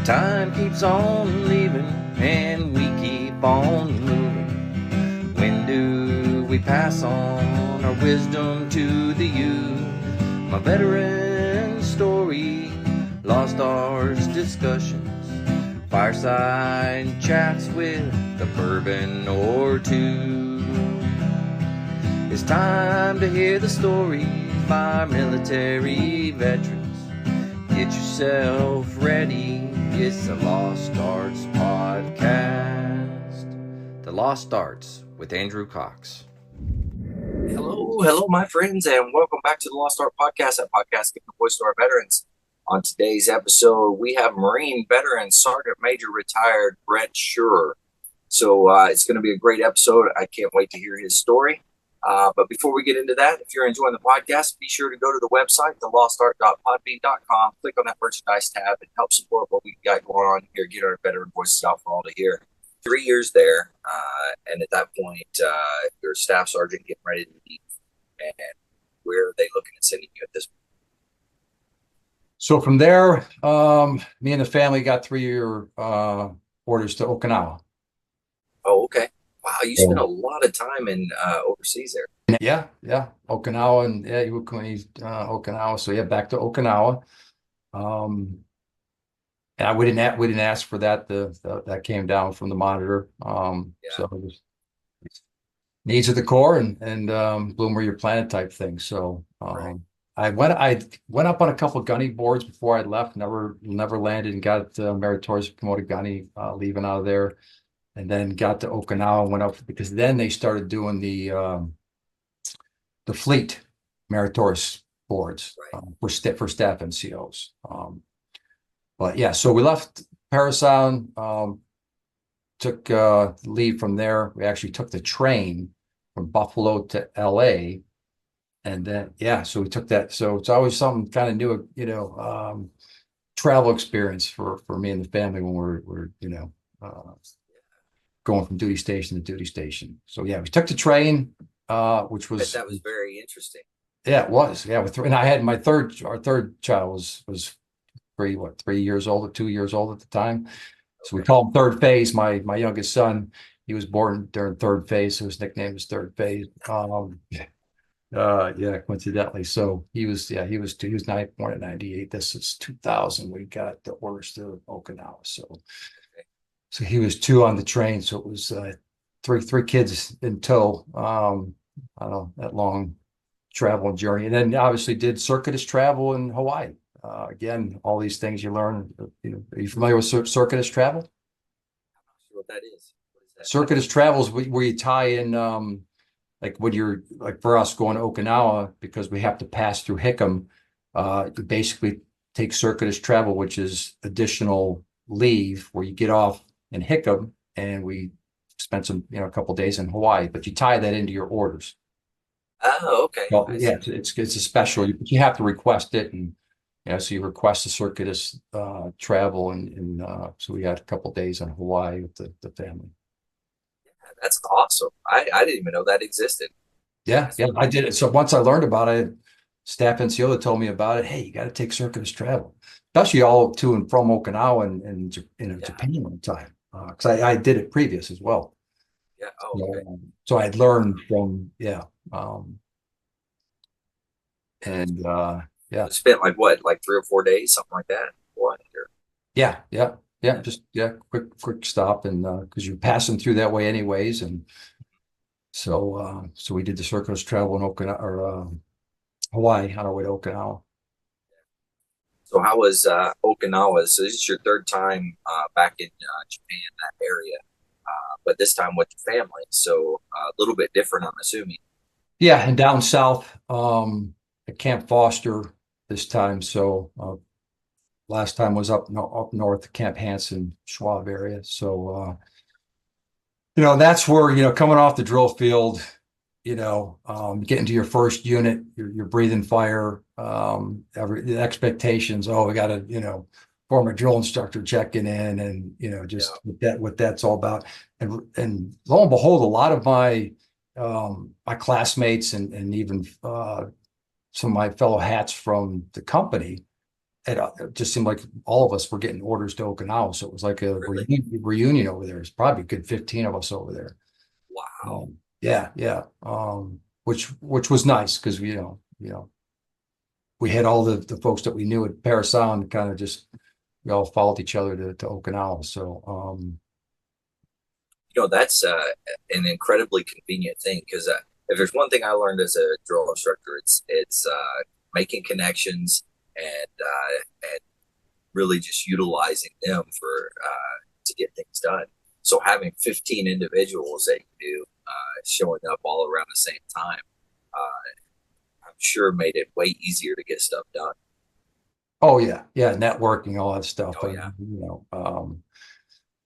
Time keeps on leaving and we keep on moving. When do we pass on our wisdom to the youth? My veteran story, lost arts discussions, fireside chats with a bourbon or two. It's time to hear the stories by military veterans. Get yourself ready. It's the Lost Arts Podcast. The Lost Arts with Andrew Cox. Hello, my friends, and welcome back to the Lost Art Podcast. That podcast giving a voice to our veterans. On today's episode, we have Marine veteran Sergeant Major retired Brett Scheuer. So it's going to be a great episode. I can't wait to hear his story. But before we get into that, if you're enjoying the podcast, be sure to go to the website, thelostart.podbean.com, click on that merchandise tab, and help support what we got going on here, get our veteran voices out for all to hear. 3 years there, and at that point, you're a staff sergeant getting ready to leave. And where are they looking at sending you at this point? So from there, me and the family got 3-year orders to Okinawa. Oh, okay. Wow, you spent a lot of time in overseas there. Yeah, Okinawa and Iwakuni, Okinawa. So yeah, back to Okinawa. And we didn't ask for that. That came down from the monitor. So it was needs of the Corps and bloom where you're planted type thing. So Right. I went up on a couple of gunny boards before I left. Never landed and got meritorious promoted gunny, leaving out of there. And then got to Okinawa and went up because then they started doing the fleet meritorious boards, Right. For staff NCOs. But yeah, so we left Paris Island, took leave from there. We actually took the train from Buffalo to LA. And then so we took that. So it's always something kind of new, travel experience for me and the family when we're going from duty station to duty station. So yeah, we took the train, which was That was very interesting. Yeah, it was. Yeah, and I had our third child was 3 years old or 2 years old at the time. So we call him third phase. My youngest son, he was born during third phase, so his nickname is third phase. Coincidentally. So he was born in 98. This is 2000. We got the orders to Okinawa. So he was 2 on the train. So it was three kids in tow. I don't know, that long travel journey. And then obviously did circuitous travel in Hawaii. Again, all these things you learn. Are you familiar with circuitous travel? I'm not sure what that is. What is that? Circuitous travel is where you tie in, like when you're like for us going to Okinawa, because we have to pass through Hickam, you basically take circuitous travel, which is additional leave where you get off in Hickam and we spent a couple days in Hawaii, but you tie that into your orders. Oh, okay. Well, yeah, it's a special, you have to request it, and so you request a circuitous travel, and so we had a couple days in Hawaii with the family. That's awesome. I didn't even know that existed. Yeah, I did it. So once I learned about it, staff NCO that told me about it. Hey, you got to take circuitous travel, especially all to and from Okinawa and Japan one time, because I did it previous as well. Yeah. Oh, okay. So I'd learned from Spent like 3 or 4 days, something like that. What? Just quick stop, and because you're passing through that way anyways, and so we did the circuitous travel in Okinawa or Hawaii on our way to Okinawa. So how was Okinawa? So this is your third time back in Japan, that area, but this time with your family. So a little bit different, I'm assuming. Yeah, and down south at Camp Foster this time. So last time was up north, Camp Hansen, Schwab area. So that's where coming off the drill field, getting to your first unit, you're breathing fire. The expectations. Oh, we got to former drill instructor checking in, and just what that's all about. And lo and behold, a lot of my classmates and even some of my fellow hats from the company it just seemed like all of us were getting orders to Okinawa. So it was like a Really? reunion over there. It's probably a good 15 of us over there. Wow. Yeah, yeah. Which was nice because we had all the folks that we knew at Paris Sound kind of just we all followed each other to Okinawa. So That's an incredibly convenient thing because if there's one thing I learned as a drill instructor, it's making connections and really just utilizing them for to get things done. So having 15 individuals that you do showing up all around the same time, I'm sure made it way easier to get stuff done. oh yeah, networking, all that stuff. Oh yeah.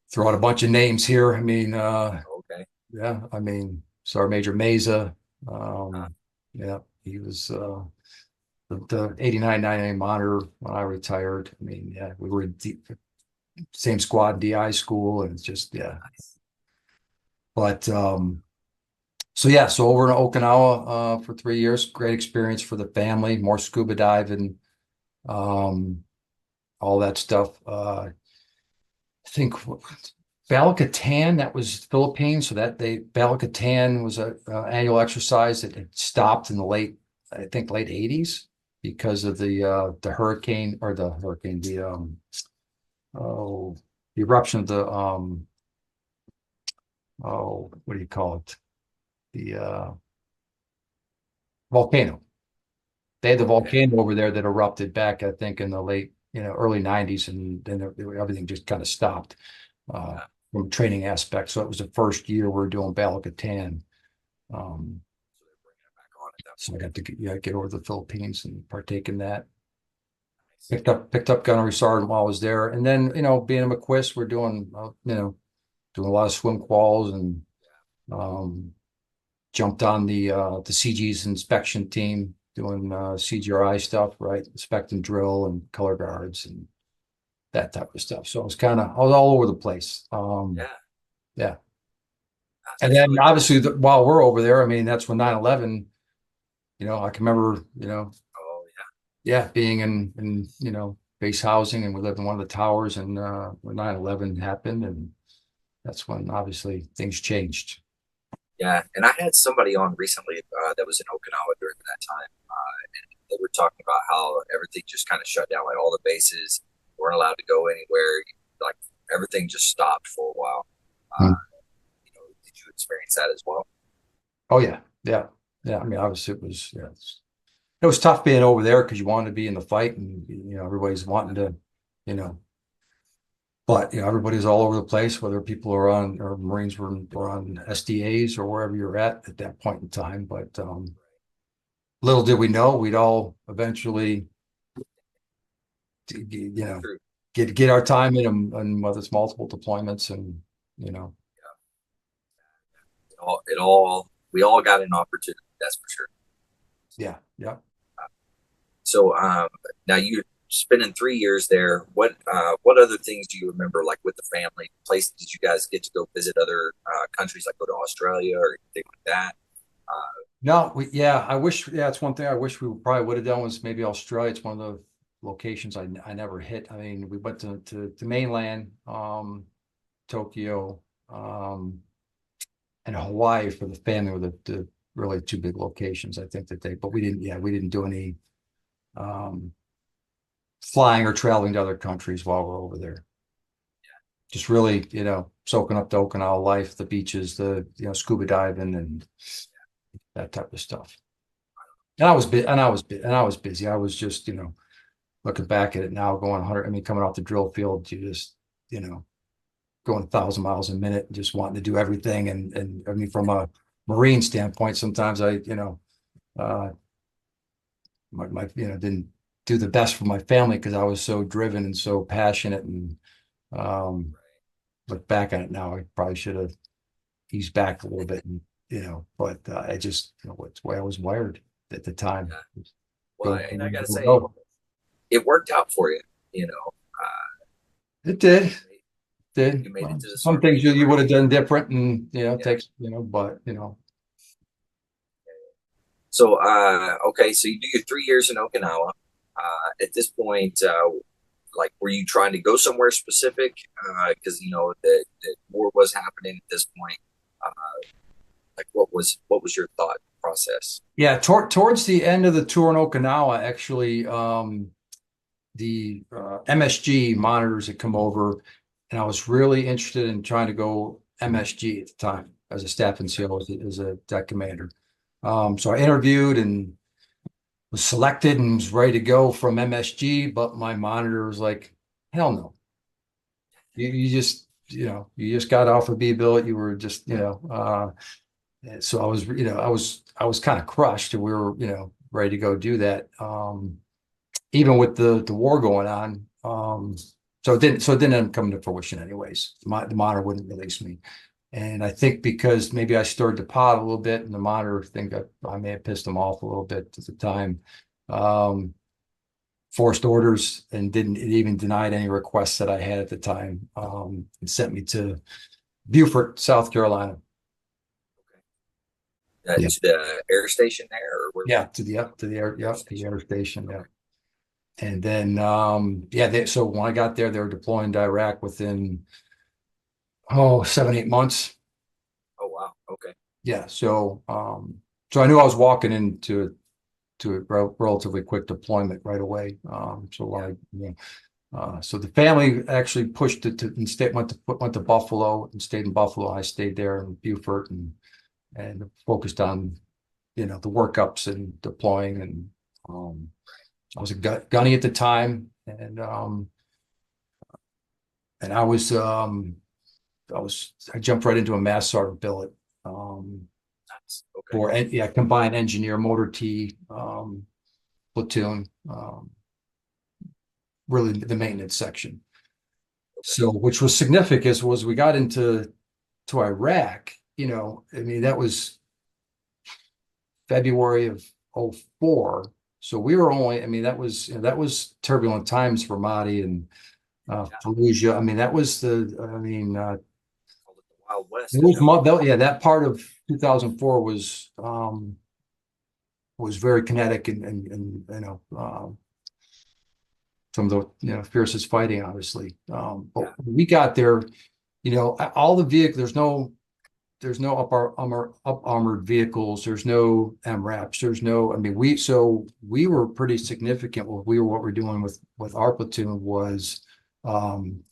Throw out a bunch of names here. I mean, Okay. yeah, I mean, Sergeant Major Meza. Uh, Yeah, he was the 89 99 monitor when I retired. I mean, yeah, we were in same squad in DI school, and it's just yeah. But so yeah, so over in Okinawa for 3 years, great experience for the family, more scuba diving, um, all that stuff. I think Balikatan, that was Philippines. So Balikatan was a annual exercise that had stopped in the I think late 80s because of the hurricane or the hurricane, the eruption of the what do you call it? The volcano. They had the volcano over there that erupted back, I think, in the early 90s, and then everything just kind of stopped from training aspect. So it was the first year we were doing Balikatan. So I got to get over to the Philippines and partake in that. Picked up gunnery sergeant while I was there, and then being a McQuist, we're doing doing a lot of swim quals and jumped on the CG's inspection team doing CGRI stuff, right? Inspecting drill and color guards and that type of stuff. So I was all over the place. yeah. Yeah. That's And then really obviously while we're over there, I mean, that's when 9/11, I can remember, cool. Oh yeah, being in base housing, and we lived in one of the towers, and when 9/11 happened, and that's when obviously things changed. yeah. And I had somebody on recently that was in Okinawa during that time, and they were talking about how everything just kind of shut down, like all the bases weren't allowed to go anywhere, like everything just stopped for a while. Hmm. Did you experience that as well? Oh yeah, yeah, yeah. I mean, obviously it was, yeah, it was tough being over there because you wanted to be in the fight, and everybody's wanting to, you know, but everybody's all over the place, whether people are on or Marines were on SDAs or wherever you're at that point in time. But little did we know we'd all eventually, True. get our time in them, and whether it's multiple deployments, and you know, We all got an opportunity. That's for sure. yeah, yeah. So now you spending 3 years there. What other things do you remember, like with the family? Places did you guys get to go visit other countries, like go to Australia or anything like that? No, I wish, yeah, it's one thing I wish we probably would have done was maybe Australia. It's one of the locations I never hit. I mean, we went to mainland, Tokyo, and Hawaii for the family were the really two big locations. I think but we didn't do any flying or traveling to other countries while we're over there. Just really, soaking up the Okinawa life, the beaches, the scuba diving and that type of stuff. And I was busy. I was just, looking back at it now, going 100. I mean, coming off the drill field, you just, going 1,000 miles a minute, just wanting to do everything. And I mean, from a Marine standpoint, sometimes I, didn't do the best for my family because I was so driven and so passionate. And look back on it now, I probably should have eased back a little bit, and but I just, it's the way I was wired at the time. Yeah. Well, and I gotta say, go. it worked out for you. It did. You made it to the Some things you would have done different, and Yeah. takes, but So okay, so you do your 3 years in Okinawa. At this point, like, were you trying to go somewhere specific? Because the war was happening at this point. Uh, like, what was your thought process? Yeah, towards the end of the tour in Okinawa, actually, the MSG monitors had come over, and I was really interested in trying to go MSG at the time as a staff NCO, as a deck commander. So I interviewed and was selected and was ready to go from MSG, but my monitor was like, hell no. You just, you just got off of B billet. You were just, so I was, I was kind of crushed, and we were, ready to go do that. Even with the war going on. So it didn't end up coming to fruition anyways. The monitor wouldn't release me. And I think because maybe I stirred the pot a little bit, and the monitor think I may have pissed them off a little bit at the time. Forced orders, and didn't, it even denied any requests that I had at the time. And sent me to Beaufort, South Carolina. Yeah. To the air station there, or where? Yeah, to the air station. Yeah. And then so when I got there, they were deploying to Iraq within 7-8 months. Oh wow, okay. Yeah, so I knew I was walking into a relatively quick deployment right away. So the family actually pushed it to, and went to Buffalo and stayed in Buffalo. I stayed there in Beaufort and focused on the workups and deploying. And I was a gunny at the time, and I jumped right into a mass sergeant billet. Nice. Okay. For combined engineer motor T platoon, really the maintenance section. So, which was significant, was we got to Iraq. I mean, that was February of 2004. So we were only, I mean, that was turbulent times for Ramadi and Fallujah. I mean, that was Wild West. it was, that part of 2004 was very kinetic, and some of the fiercest fighting, obviously. But when we got there, all the vehicles, there's no up armored vehicles, there's no MRAPs, there's no, I mean, we were pretty significant. What we're doing with our platoon was doing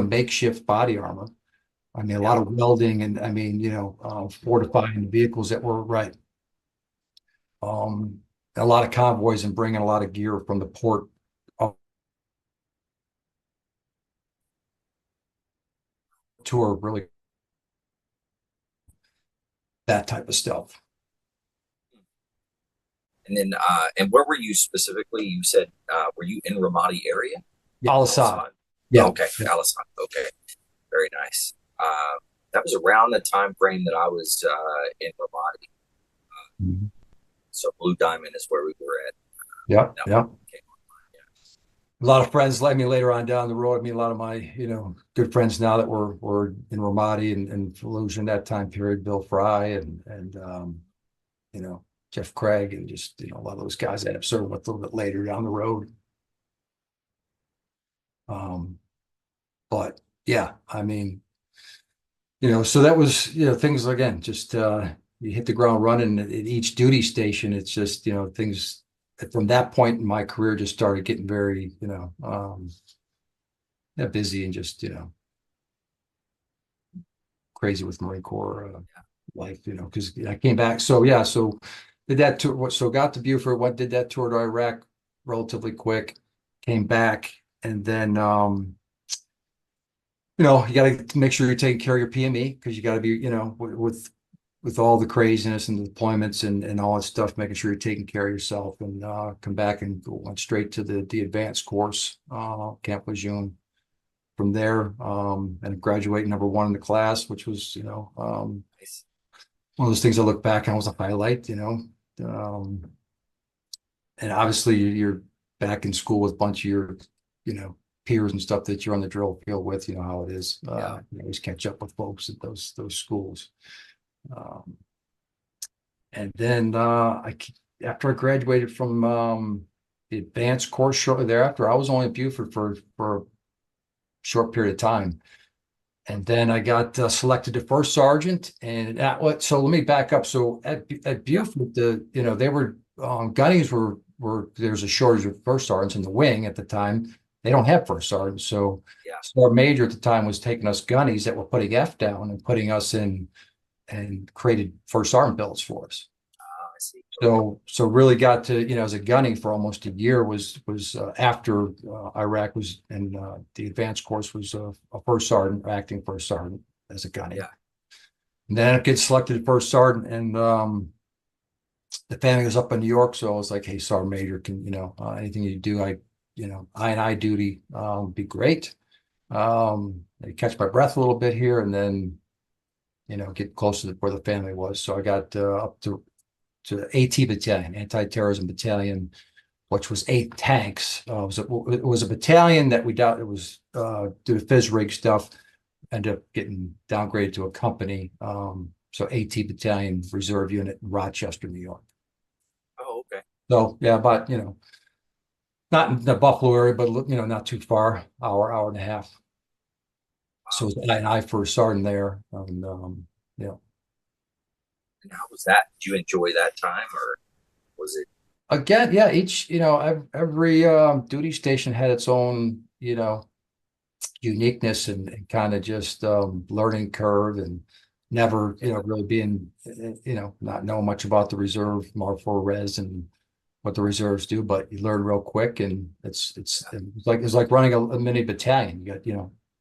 makeshift body armor. I mean, a lot of welding, and I mean, fortifying the vehicles that were right. A lot of convoys, and bringing a lot of gear from the port up tour, really that type of stuff. And then, and where were you specifically? You said, were you in Ramadi area? Al-Assad. Yeah. Okay. Yeah. Al-Assad. Okay. Very nice. That was around the time frame that I was in Ramadi. So Blue Diamond is where we were at. Yeah. A lot of friends like me later on down the road. I mean, a lot of my, good friends now that were in Ramadi and Fallujah in that time period, Bill Fry and Jeff Craig, and just, a lot of those guys I ended up serving with a little bit later down the road. But yeah, I mean, so that was, things, again, just you hit the ground running at each duty station. It's just, things from that point in my career just started getting very, busy, and just, crazy with Marine Corps life, because I came back. So did that tour. So got to Beaufort, did that tour to Iraq relatively quick, came back, and then, you got to make sure you're taking care of your PME, because you got to be, with all the craziness and the deployments and all that stuff, making sure you're taking care of yourself, and come back and went straight to the advanced course, Camp Lejeune. From there, and graduating number 1 in the class, which was, Nice. one of those things I look back on was a highlight, and obviously you're back in school with a bunch of your, peers and stuff that you're on the drill field with, how it is. You always catch up with folks at those schools. And then after I graduated from the advanced course shortly thereafter. I was only at Buford for a short period of time. And then I got selected to first sergeant. And so let me back up. So at Buford, they were gunnies were there's a shortage of first sergeants in the wing at the time. They don't have first sergeants. So our major at the time was taking us gunnies that were putting F down and putting us in and created first sergeant billets for us. I see. So really got to, as a gunny for almost a year was after Iraq was, and the advanced course was a first sergeant, acting first sergeant as a gunny. Yeah. And then I get selected first sergeant, and the family was up in New York. So I was like, hey, Sergeant Major, can, anything you do, I duty be great. I catch my breath a little bit here, and then, get closer to where the family was. So I got up to AT Battalion, Anti-Terrorism Battalion, which was 8 tanks. It was a battalion that it was due to phys rig stuff, ended up getting downgraded to a company. So AT Battalion Reserve Unit in Rochester, New York. Oh, okay. So yeah, about not in the Buffalo area, but not too far, hour and a half. So I first sergeant there, and And how was that? Did you enjoy that time, or was it? again, yeah, each every duty station had its own uniqueness and kind of just learning curve, and never really being not knowing much about the reserve, more for res and what the reserves do, but you learn real quick, and it's like running a mini battalion. You got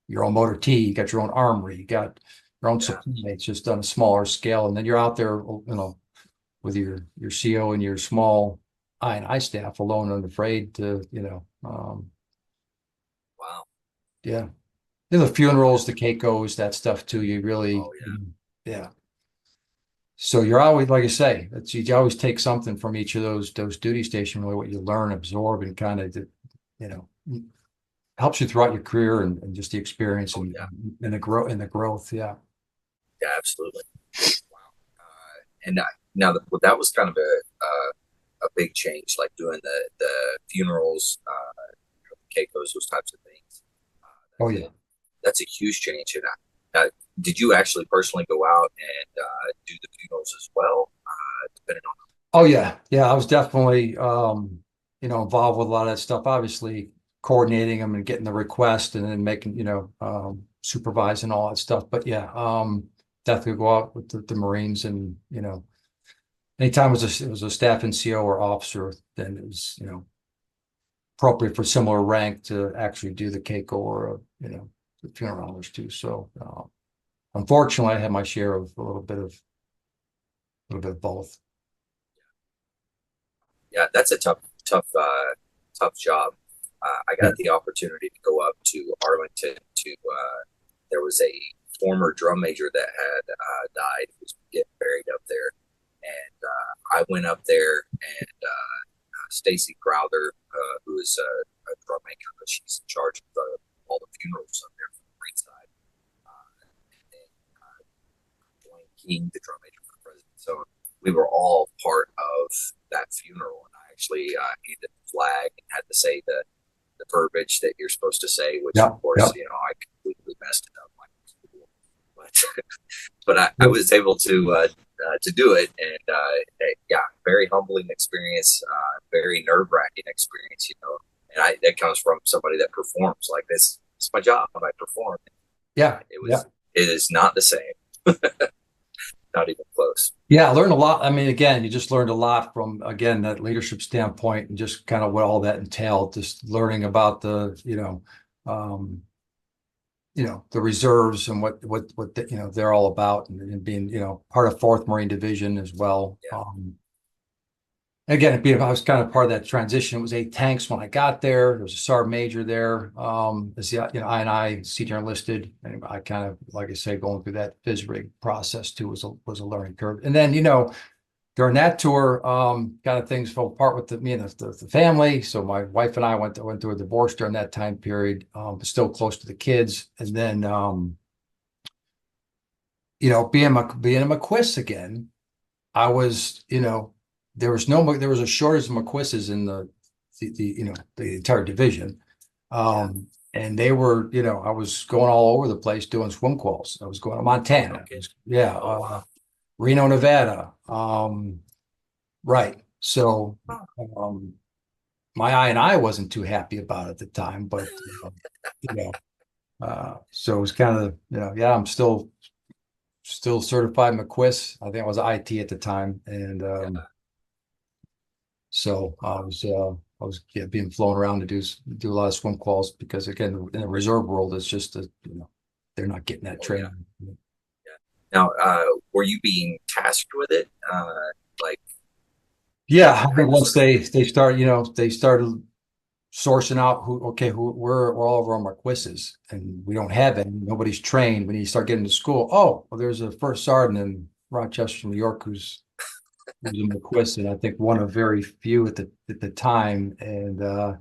your own motor T, you got your own armory, you got your own supply. It's just on a smaller scale, and then you're out there with your CO and your small I staff alone and afraid to Wow. yeah. The funerals, the Keikos, that stuff too. You really, Oh, yeah. yeah. So you're always, like I say, you always take something from each of those duty stations, really what you learn, absorb, and kind of, helps you throughout your career, and just the experience and the growth. Yeah. Yeah, absolutely. Wow. And now that was kind of a big change, like doing the funerals, Keikos, those types of things. Oh yeah. That's a huge change. And did you actually personally go out and do the funerals as well? Depending on. Oh yeah, yeah. I was definitely involved with a lot of that stuff. Obviously, coordinating them and getting the request, and then making supervising all that stuff. But yeah, definitely go out with the Marines, and anytime it was a staff NCO or officer, then it was appropriate for similar rank to actually do the Keiko or the funeral honors too. So unfortunately, I had my share of a little bit of both. Yeah, that's a tough job. I got the opportunity to go up to Arlington to. There was a former drum major that had died, who was getting buried up there, and I went up there, and Stacy Crowther, who is a drum maker, but she's in charge of all the funerals up there from the Marine side, and then Dwayne King, the drum major for the president. So we were all part of that funeral, and I actually handed the flag and had to say the verbiage that you're supposed to say, which of course I completely messed it up, but I was able to do it, and very humbling experience, very nerve-wracking experience, and that comes from somebody that performs like this. It's my job. I perform. Yeah, it is not the same. Not even close. Yeah, I learned a lot. I mean, again, you just learned a lot from, again, that leadership standpoint, and just kind of what all that entailed, just learning about the reserves and what they're all about, and being part of 4th Marine Division as well. Yeah. Again, I was kind of part of that transition. It was 8 tanks when I got there. There was a sergeant major there, as I senior enlisted, and I kind of, like I say, going through that phys rig process too was a learning curve. And then during that tour, kind of things fell apart with me and the family. So my wife and I went through a divorce during that time period, but still close to the kids. And then being a McQuist again, I was there was a shortage of McQuisses in the the entire division. And they were, I was going all over the place doing swim quals. I was going to Montana. Reno, Nevada. Right. So my I wasn't too happy about it at the time, but so it was kind of, I'm still certified McQuist. I think I was IT at the time. And so I was being flown around to do a lot of swim quals because again, in the reserve world, it's just they're not getting that training. Now, were you being tasked with it? I think once they start, they started sourcing out where all of our quizzes, and we don't have any. Nobody's trained. When you start getting to school, well, there's a first sergeant in Rochester, New York, who's a McQuist, and I think one of very few at the time, and I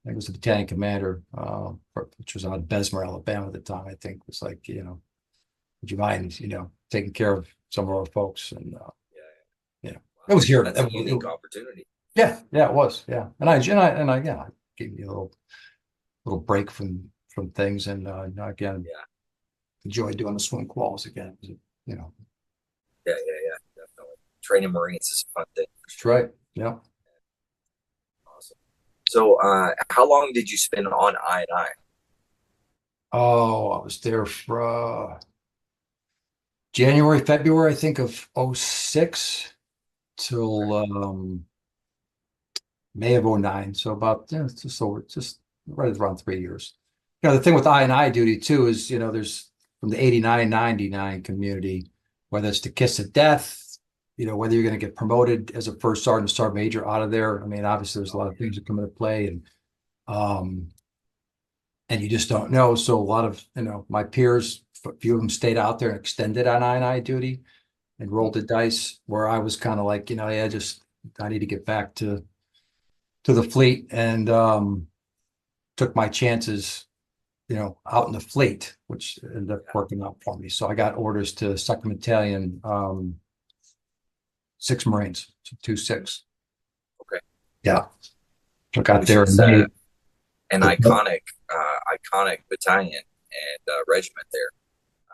think it was the battalion commander, which was out of Bessemer, Alabama at the time. I think was like, would you mind, taking care of some of our folks? And it was here. That's a unique opportunity. Yeah, it was. Yeah, and I gave me a little break from things, and again, enjoyed doing the swim quals again. Yeah, definitely. Training Marines is a fun thing. That's right. Yeah. Awesome. So, how long did you spend on I&I? Oh, I was there for January, February, I think, of 06 till May of 09. So about just right around 3 years. The thing with I&I duty too is, there's from the 89-99 community, whether it's to kiss of death, whether you're going to get promoted as a first sergeant, sergeant major out of there. I mean, obviously there's a lot of things that come into play, and you just don't know. So a lot of, my peers, a few of them stayed out there and extended on I&I duty and rolled the dice, where I was kind of like, I need to get back to the fleet, and took my chances, out in the fleet, which ended up working out for me. So I got orders to 2nd Battalion, 6 Marines, so 2-6. Okay. Yeah. I got there. An iconic battalion and regiment there.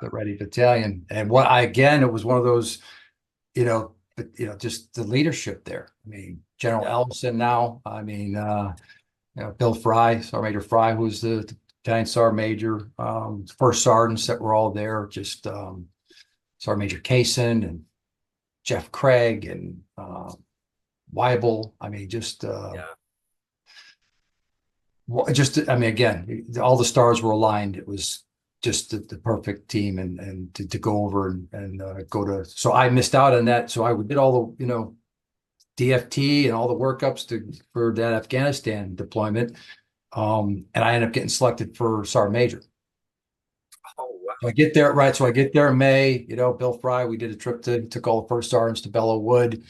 The Ready Battalion. And it was one of those, just the leadership there. I mean, General Ellison now, I mean, Bill Fry, Sergeant Major Fry, who's the battalion sergeant major, first sergeants that were all there, just Sergeant Major Kaysen and Jeff Craig and Weibel. I mean, again, all the stars were aligned. It was just the perfect team, and to go over and go to. So I missed out on that. So I did all the DFT and all the workups for that Afghanistan deployment, and I ended up getting selected for sergeant major. Oh wow! So I get there right. So I get there in May. Bill Fry. We did a trip took all the first sergeants to Belleau Wood.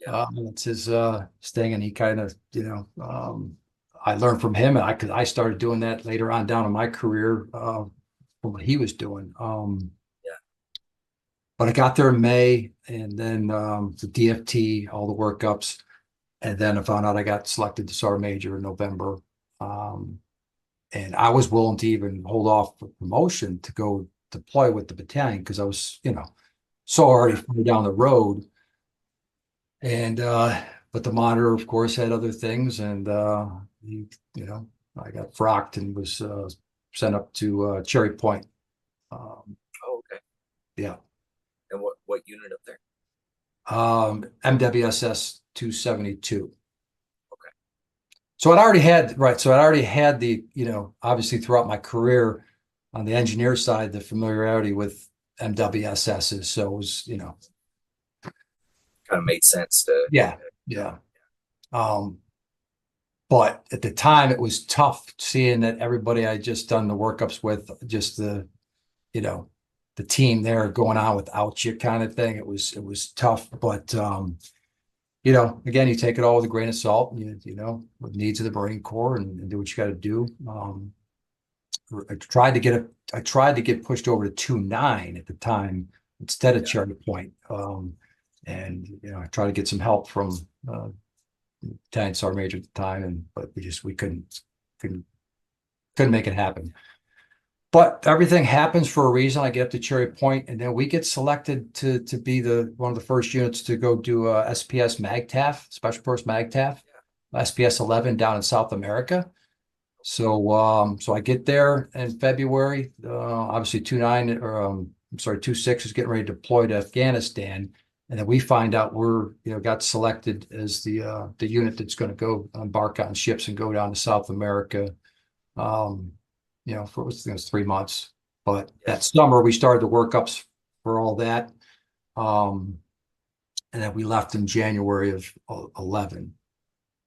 It's his thing, and he kind of I learned from him, and I started doing that later on down in my career. From what he was doing. But I got there in May, and then the DFT, all the workups, and then I found out I got selected to sergeant major in November. And I was willing to even hold off for promotion to go deploy with the battalion, because I was, so already far down the road. And but the monitor, of course, had other things, and I got frocked and was sent up to Cherry Point. Okay. Yeah. And what unit up there? MWSS 272. Okay. So I'd already had the, obviously throughout my career on the engineer side, the familiarity with MWSSs. So it was, kind of made sense to. Yeah. But at the time, it was tough seeing that everybody I just done the workups with, just the team there going on without you kind of thing. It was tough, but again, you take it all with a grain of salt, and with needs of the Marine Corps, and do what you got to do. I tried to get pushed over to 2-9 at the time instead of Cherry Point, and I tried to get some help from Italian Sergeant Major at the time, but we couldn't make it happen. But everything happens for a reason. I get up to Cherry Point, and then we get selected to be one of the first units to go do SPS MAGTAF, Special Force MAGTAF, SPS 11 down in South America. So so I get there in February. Obviously 26 is getting ready to deploy to Afghanistan, and then we find out we're got selected as the unit that's going to go embark on ships and go down to South America. For it was 3 months, but that summer we started the workups for all that, and then we left in January of 11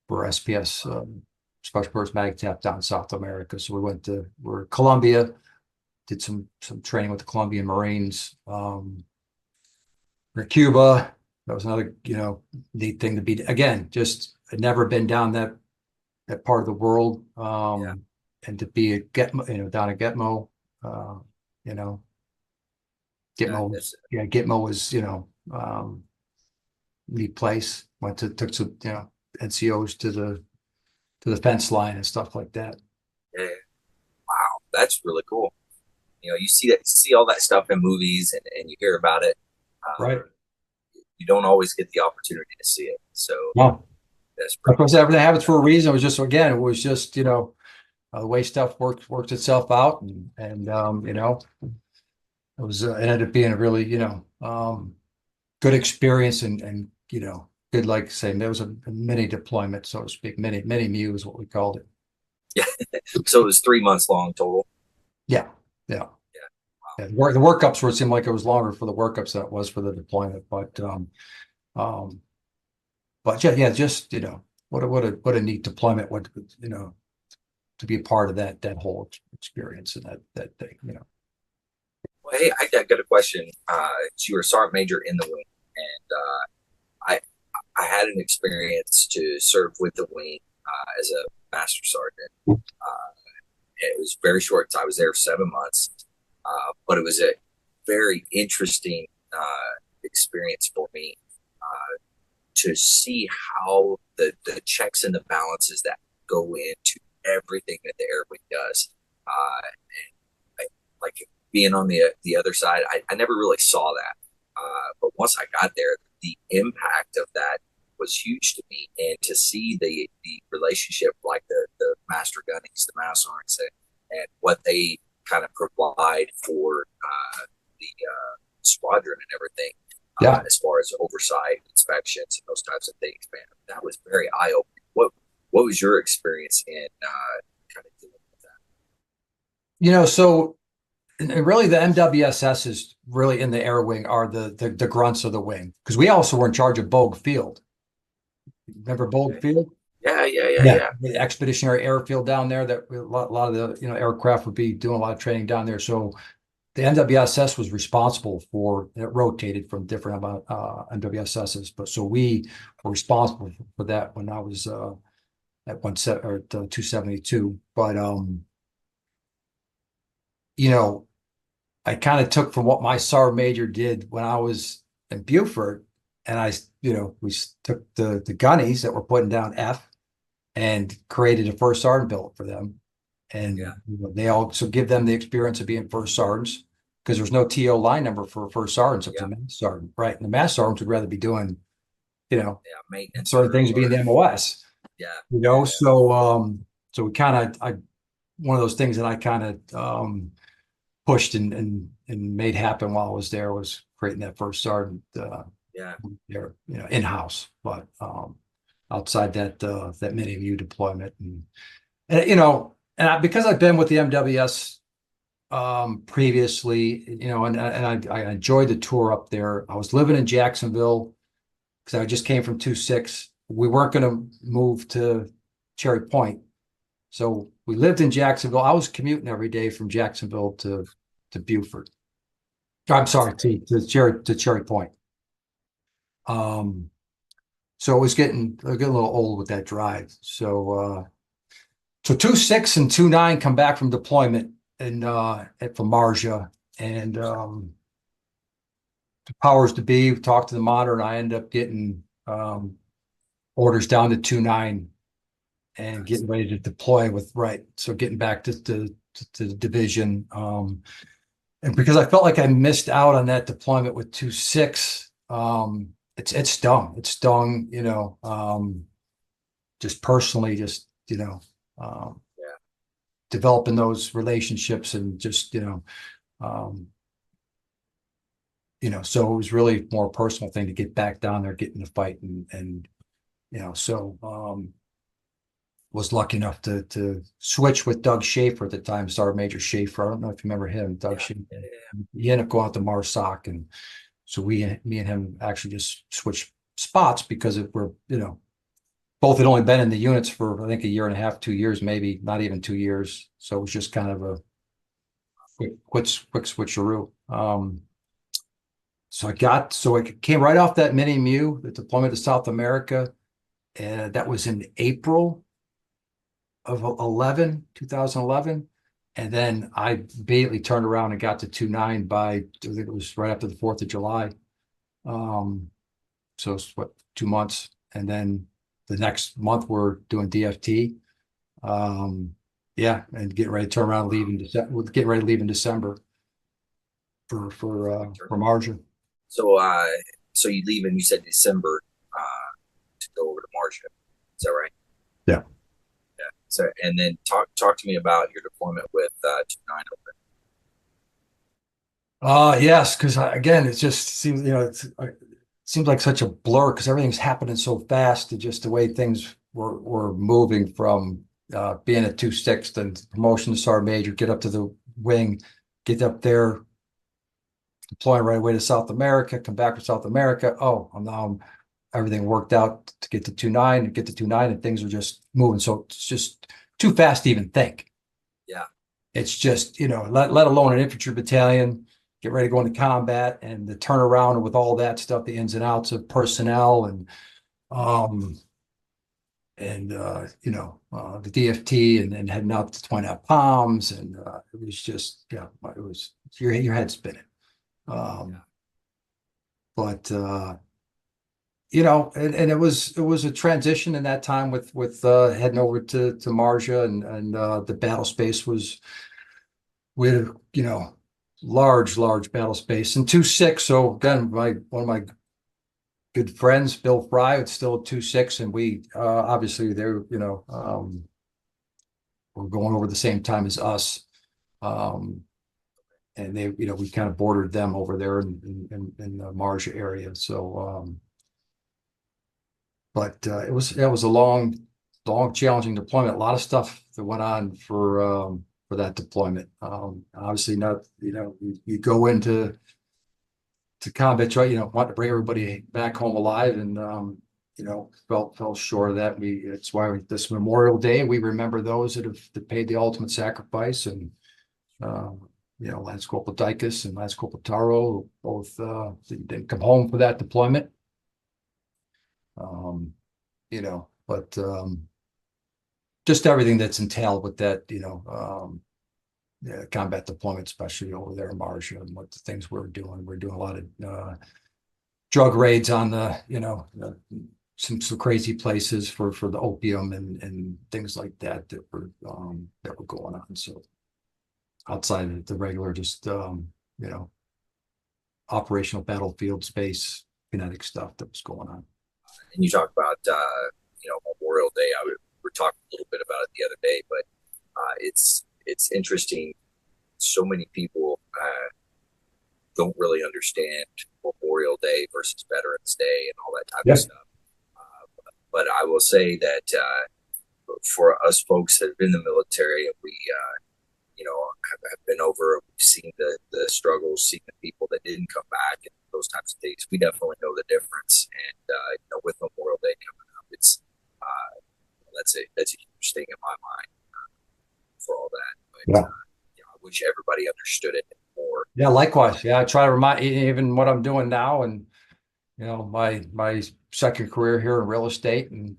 for SPS Special Force MAGTAF down in South America. So we're Colombia, did some training with the Colombian Marines. We're Cuba. That was another neat thing to be. Again, just had never been down that part of the world. And to be at Gitmo, down at Gitmo, Gitmo was, neat place. Took some, NCOs to the fence line and stuff like that. Yeah. Wow, that's really cool. You see all that stuff in movies and you hear about it. Right. You don't always get the opportunity to see it. So no, that's pretty cool. Everything happens for a reason. It was just the way stuff works itself out, and it ended up being a really good experience, and good, like saying there was a mini deployment, so to speak, mini MEU is what we called it. Yeah. So it was 3 months long total. Yeah. Wow. The workups were, it seemed like it was longer for the workups than it was for the deployment, but yeah, just what a neat deployment. What to be a part of that whole experience and that thing, Well, hey, I got a question. You were a sergeant major in the wing, and I had an experience to serve with the wing as a master sergeant. It was very short. I was there for 7 months, but it was a very interesting experience for me to see how the checks and the balances that go into everything that the Air Wing does. And like being on the other side, I never really saw that. But once I got there, the impact of that was huge to me. And to see the relationship, like the master gunnies, the master sergeants, and what they kind of provide for the squadron and everything, as far as oversight, inspections, and those types of things, man, that was very eye-opening. What was your experience in kind of dealing with that? So and really the MWSS is really in the Air Wing are the grunts of the wing, because we also were in charge of Bogue Field. Remember Bogue Field? Yeah. The expeditionary airfield down there that a lot of the aircraft would be doing a lot of training down there. So the MWSS was responsible for it, rotated from different MWSSs, but so we were responsible for that when I was at 272. But I kind of took from what my sergeant major did when I was in Beaufort, and we took the gunnies that were putting down F and created a first sergeant billet for them. And they also give them the experience of being first sergeants, because there's no TO line number for first sergeants up to master sergeant, right? And the master sergeants would rather be doing, maintenance, certain things being the MOS. So we kind of one of those things that I kind of pushed and made happen while I was there was creating that first sergeant in-house, but outside that mini MEU deployment, and because I've been with the MWS previously, and I enjoyed the tour up there. I was living in Jacksonville because I just came from 2-6. We weren't going to move to Cherry Point, so we lived in Jacksonville. I was commuting every day from Jacksonville to Beaufort. I'm sorry, to Cherry Point. So it was getting a little old with that drive. So 2-6 and 2-9 come back from deployment from Marja, and the powers to be talked to the monitor, and I ended up getting orders down to 2-9 and getting ready to deploy with, right. So getting back to the division. And because I felt like I missed out on that deployment with 2-6, it stung. It stung, just personally, just, developing those relationships and just, so it was really more a personal thing to get back down there, get in the fight and was lucky enough to switch with Doug Schaefer at the time, Sergeant Major Schaefer. I don't know if you remember him, Doug Schaefer. He ended up going out to MARSOC, and so me and him actually just switched spots because we're, both had only been in the units for I think a year and a half, 2 years, maybe not even 2 years. So it was just kind of a quick switcheroo. So it came right off that mini MEU, the deployment to South America, and that was in April of 2011. And then I immediately turned around and got to 2-9 by, I think it was right after the 4th of July. So it's 2 months. And then the next month we're doing DFT. And getting ready to turn around, getting ready to leave in December for Marja. So you leave and you said December to go over to Marja. Is that right? Yeah. Yeah. So, and then talk to me about your deployment with 2-9 over. Yes, because again, it just seems, it seems like such a blur because everything's happening so fast, and just the way things were moving from being at 2-6 and promotion to sergeant major, get up to the wing, get up there, deploy right away to South America, come back from South America. Oh, now everything worked out to get to 2-9, and things are just moving. So it's just too fast to even think. Yeah. It's just, let alone an infantry battalion, get ready to go into combat, and the turnaround with all that stuff, the ins and outs of personnel and the DFT and heading out to Twin Out Palms. And it was just, it was your head spinning. But and it was a transition in that time with heading over to Marja, and the battle space was with large battle space and 2-6. So again, one of my good friends, Bill Fry, it's still 2-6, and we obviously they're were going over the same time as us. And they, we kind of bordered them over there in the Marja area. So, but it was a long, challenging deployment. A lot of stuff that went on for that deployment. Obviously, not you go into combat, right? Want to bring everybody back home alive, and fell short of that. It's why this Memorial Day we remember those that paid the ultimate sacrifice, and Lance Corporal Dykus and Lance Corporal Taro both didn't come home for that deployment. But just everything that's entailed with that, combat deployment, especially over there in Marja, and what the things we're doing. We're doing a lot of drug raids on some crazy places for the opium and things like that were going on. So outside of the regular, just operational battlefield space, kinetic stuff that was going on. And you talk about Memorial Day. We were talking a little bit about it the other day, but it's interesting. So many people don't really understand Memorial Day versus Veterans Day and all that type of stuff. But I will say that for us folks that have been in the military, and we have been over, we've seen the struggles, seen the people that didn't come back, and those types of things. We definitely know the difference. And with Memorial Day coming up, it's that's a huge thing in my mind for all that. But I wish everybody understood it more. Yeah, likewise. Yeah, I try to remind even what I'm doing now, and my second career here in real estate, and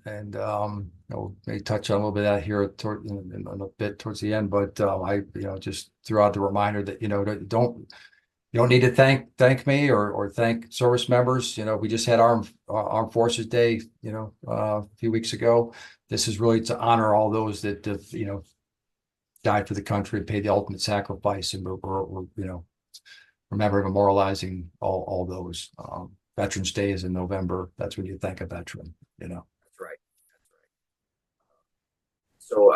may touch on a little bit of that here in a bit towards the end, but I just threw out the reminder that don't You don't need to thank me or thank service members. We just had Armed Forces Day, a few weeks ago. This is really to honor all those that have, died for the country and paid the ultimate sacrifice, and we're remember memorializing all those. Veterans Day is in November. That's when you thank a veteran. That's right. So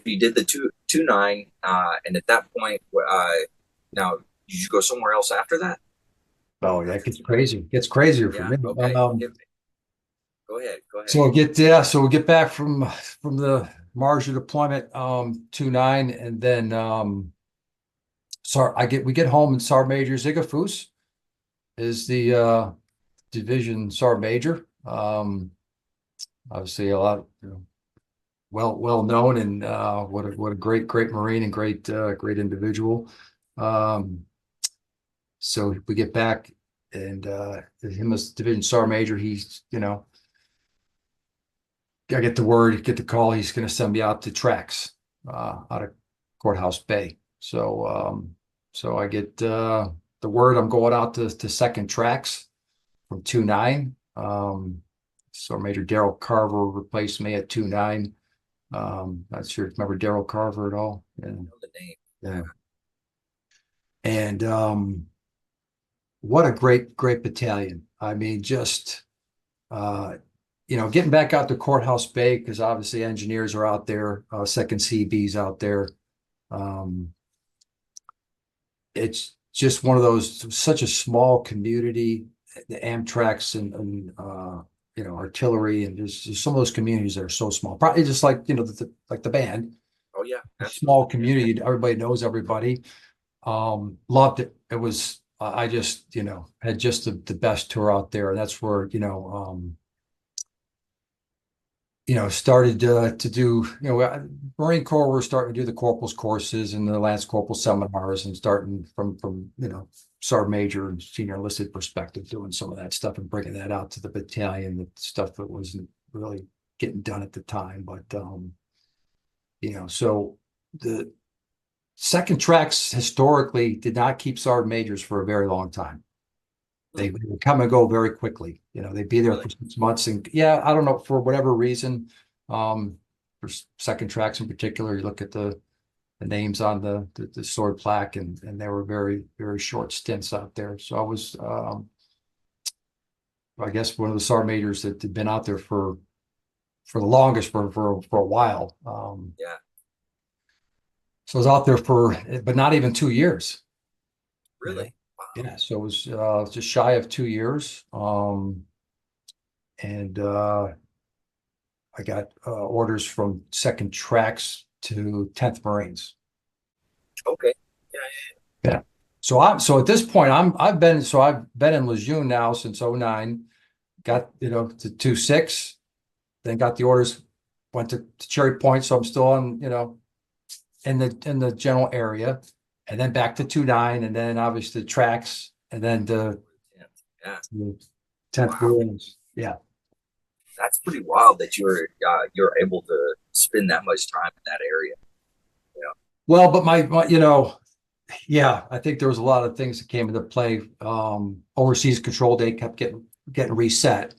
you did the 2-9, and at that point, now did you go somewhere else after that? Oh, yeah, it gets crazy. It gets crazier for me. Okay. Go ahead. So we'll get back from the Marshall deployment, 2-9, and then we get home, and Sergeant Major Zigafus is the division sergeant major. Obviously a lot, well known, and what a great Marine and great individual. So we get back, and him as division sergeant major, he's I get the call, he's going to send me out to tracks out of Courthouse Bay. So I get the word I'm going out to second tracks from 2-9. So Major Daryl Carver replaced me at 2-9. Not sure if you remember Daryl Carver at all. I know the name. Yeah. And what a great battalion. I mean, just getting back out to Courthouse Bay, because obviously engineers are out there, second CB's out there. It's just one of those, such a small community, the Amtraks and artillery, and there's some of those communities that are so small. Probably just like like the band. Oh yeah, a small community. Everybody knows everybody. Loved it. It was I just had just the best tour out there, and that's where started to do, Marine Corps, we're starting to do the corporals courses and the Lance Corporal seminars, and starting from Sergeant Major and senior enlisted perspective, doing some of that stuff and bringing that out to the battalion, the stuff that wasn't really getting done at the time. But, so the second tracks historically did not keep Sergeant Majors for a very long time. They would come and go very quickly. They'd be there for 6 months, and I don't know, for whatever reason, for second tracks in particular, you look at the names on the sword plaque, and they were very, very short stints out there. So I was, I guess, one of the sergeant majors that had been out there for the longest, for a while. So I was out there but not even 2 years. Really? Yeah, so it was just shy of 2 years. And I got orders from second tracks to 10th Marines. Okay. Yeah. So at this point, I've been in Lejeune now since 2009. Got to 2-6, then got the orders, went to Cherry Point, so I'm still on in the general area. And then back to 2-9, and then obviously the tracks, and then the 10th Marines. Yeah, that's pretty wild that you're able to spend that much time in that area. Well, but my I think there was a lot of things that came into play. Overseas control day kept getting reset.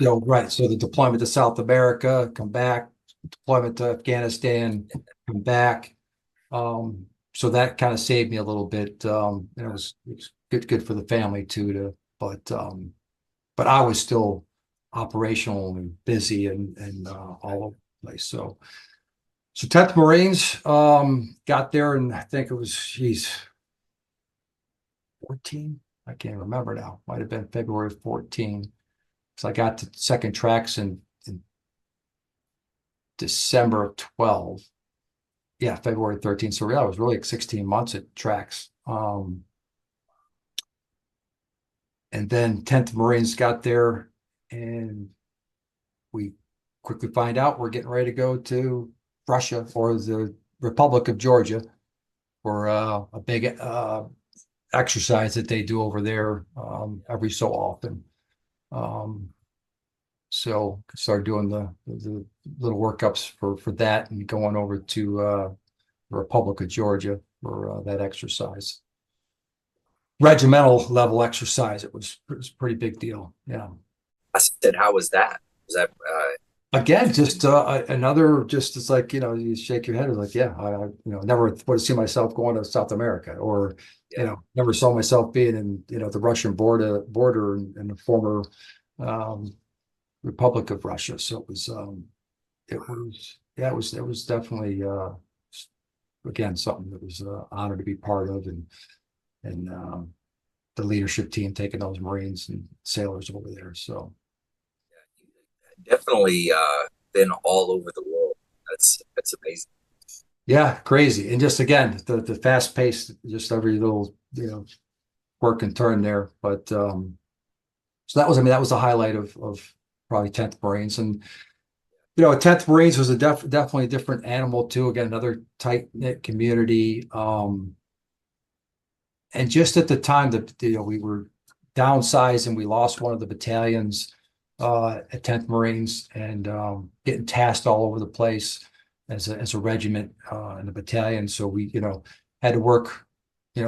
Right. So the deployment to South America, come back, deployment to Afghanistan, come back. So that kind of saved me a little bit. It was good for the family too. But I was still operational and busy and all over the place. So 10th Marines got there, and I think it was 14. I can't remember now. Might have been February 14. So I got to second tracks in December of 12. Yeah, February 13th. So I was really 16 months at tracks. And then 10th Marines got there, and we quickly find out we're getting ready to go to Russia, or the Republic of Georgia, for a big exercise that they do over there every so often. So started doing the little workups for that, and going over to the Republic of Georgia for that exercise. regimental level exercise. It was a pretty big deal. Yeah. I said, how was that? Was that Again, just another, just it's like, you shake your head and like, yeah, never would have seen myself going to South America, or, yeah, never saw myself being in, the Russian border in the former Republic of Russia. So yeah, it was definitely, again, something that was an honor to be part of, and the leadership team taking those Marines and sailors over there. So definitely been all over the world. That's amazing. yeah, crazy. And just again, the fast pace, just every little, work and turn there. But so that was, that was the highlight of probably 10th Marines. And 10th Marines was definitely a different animal too. Again, another tight-knit community. And just at the time that we were downsized and we lost one of the battalions at 10th Marines, and getting tasked all over the place as a regiment in the battalion. So we, had to work,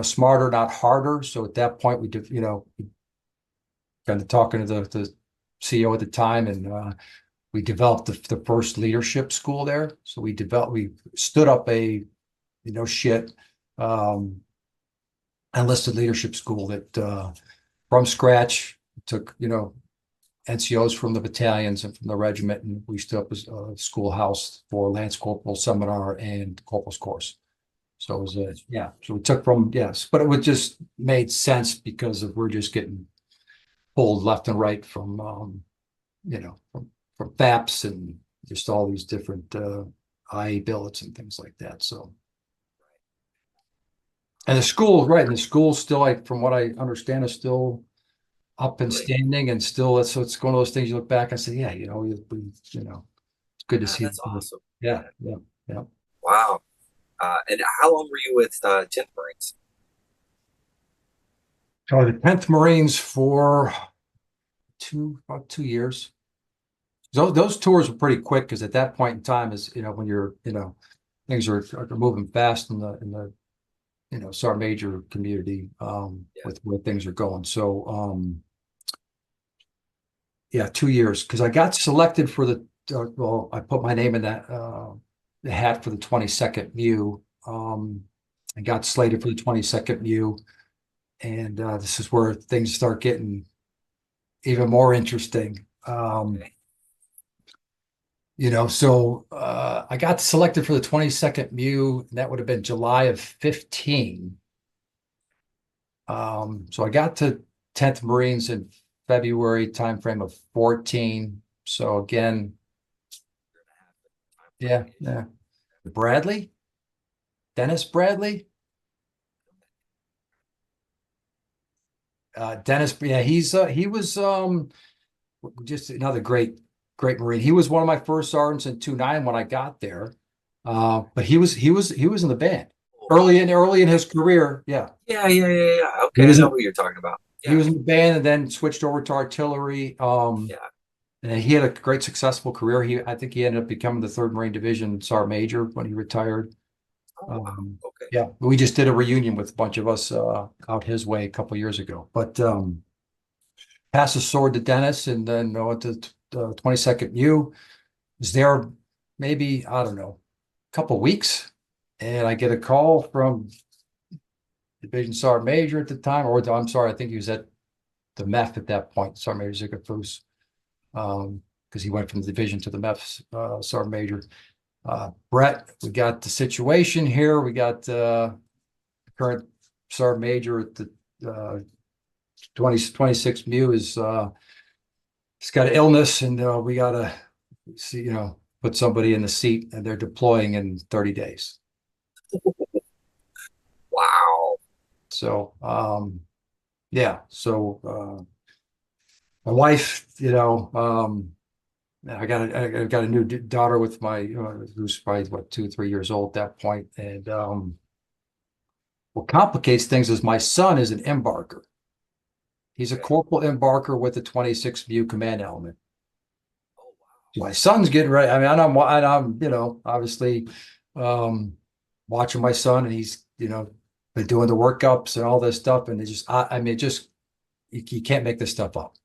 smarter, not harder. So at that point, we did, kind of talking to the CEO at the time, and we developed the first leadership school there. So we stood up a, enlisted leadership school that from scratch took, NCOs from the battalions and from the regiment, and we stood up a schoolhouse for Lance Corporal seminar and Corporal's course. So it was yeah. So we took from, yes, but it would just made sense because we're just getting pulled left and right from from FAPs and just all these different IA billets and things like that. So, and the school, right? And the school still, like from what I understand, is still up and Really? standing, and still, so it's one of those things you look back and say, yeah, it's good to see. That's awesome. Yeah, yeah, yeah. Wow. And how long were you with 10th Marines? So the 10th Marines for about 2 years. Those tours were pretty quick, because at that point in time, is when you're things are moving fast in the Sergeant Major community, Yeah. with where things are going. So yeah, 2 years, because I got selected for well, I put my name in that the hat for the 22nd MEU. I got slated for the 22nd MEU, and this is where things start getting even more interesting. Okay. So I got selected for the 22nd MEU, and that would have been July of 15. So I got to 10th Marines in February timeframe of 14. So again, yeah. Bradley, Dennis Bradley. Dennis, yeah, he was just another great Marine. He was one of my first sergeants in 29 when I got there. But he was in the band early in his career. Yeah. Yeah. Okay, I know who you're talking about. Yeah. He was in the band and then switched over to artillery. Yeah. And he had a great successful career. I think he ended up becoming the 3rd Marine Division Sergeant Major when he retired. Oh, wow. Okay. Yeah, we just did a reunion with a bunch of us out his way a couple of years ago. But passed the sword to Dennis, and then went to 22nd MEU. Was there maybe, I don't know, a couple of weeks, and I get a call from Division Sergeant Major at the time, or I'm sorry, I think he was at the MEF at that point, Sergeant Major Zickerfuss, because he went from the division to the MEF Sergeant Major. Brett, we got the situation here. We got the current Sergeant Major at the 26 MEU is he's got an illness, and we got to see, put somebody in the seat, and they're deploying in 30 days. Wow. So yeah, so my wife, I got a new daughter with my who's probably 2 or 3 years old at that point, and what complicates things is my son is an embarker. He's a corporal embarker with the 26th MEU command element. Oh, wow. So my son's getting ready. I mean, I'm obviously watching my son, and he's been doing the workups and all this stuff, and it just, I mean, just you can't make this stuff up.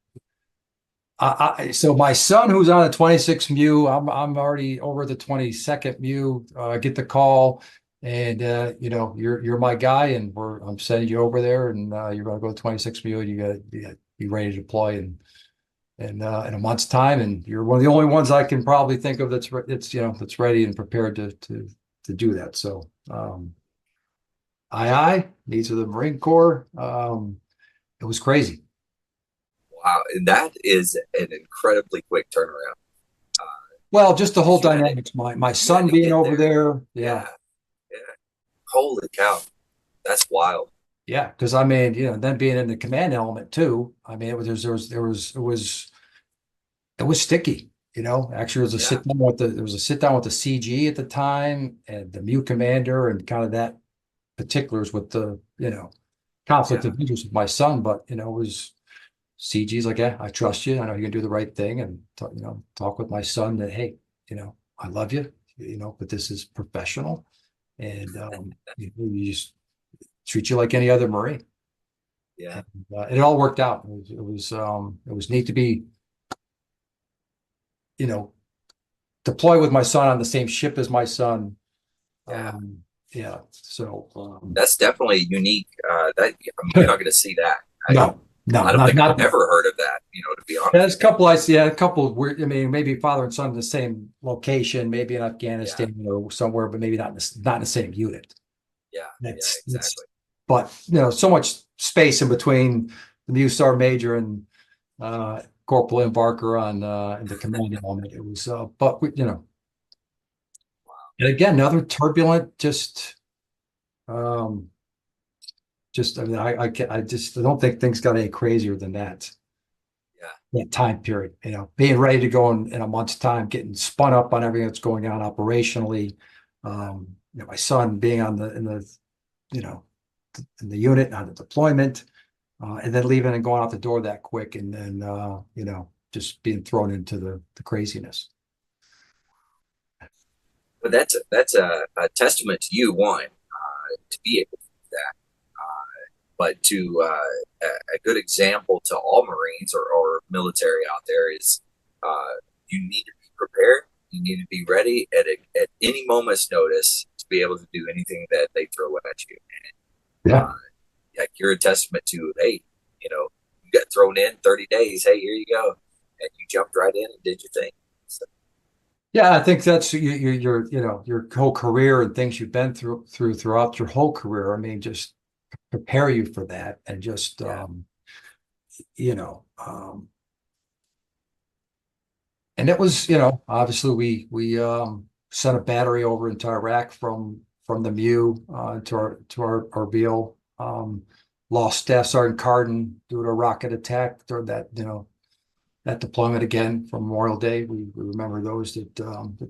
So my son, who's on a 26 MU, I'm already over the 22nd MU. I get the call, and you know, you're my guy, and I'm sending you over there, and you're going to go to 26 MU, and you got to be ready to deploy, and in a month's time, and you're one of the only ones I can probably think of that's that's ready and prepared to do that. So, needs of the Marine Corps. It was crazy. Wow, that is an incredibly quick turnaround. Well, just the whole You had to- dynamics. My you son had to being get over there, Yeah, yeah. Holy cow, that's wild. yeah. Because I mean, you know, then being in the command element too. I mean, it was sticky. You know, actually, there was a Yeah. sit down with the CG at the time and the MU commander and kind of that particulars with the conflict Yeah. of interest with my son. But you know, it was CG's like, yeah, I trust you. I know you're gonna do the right thing, and talk with my son that, hey, I love you, but this is professional, and you just treat you like any other Marine. Yeah. And it all worked out. It was neat to be, deploy with my son on the same ship as my son. Yeah. Yeah. So That's definitely unique. You're not going to see that. no, I don't think not I've ever heard of that, to be honest. There's a couple I see, a couple of weird, I mean, maybe father and son in the same location, maybe in Afghanistan or somewhere, but maybe not in the same unit. Yeah, That's exactly. But so much space in between the MU Sergeant Major and Corporal Embarker on in the command element. It was but and again, another turbulent, I mean, I just don't think things got any crazier than that. Yeah. That time period, being ready to go in a month's time, getting spun up on everything that's going on operationally. My son being in the unit on the deployment, and then leaving and going out the door that quick, and then just being thrown into the craziness. But that's a testament to you, one, to be able to do that. But to a good example to all Marines or military out there is you need to be prepared. You need to be ready at any moment's notice to be able to do anything that they throw at you. And, Yeah. like you're a testament to, hey, you got thrown in 30 days. Hey, here you go. And you jumped right in and did your thing. So, Yeah, I think that's your whole career and things you've been throughout your whole career. I mean, just prepare you for that, and just yeah. And it was, obviously we sent a battery over into Iraq from the MU to our Erbil. Lost Staff Sergeant Carden due to a rocket attack during that deployment again from Memorial Day. We remember those that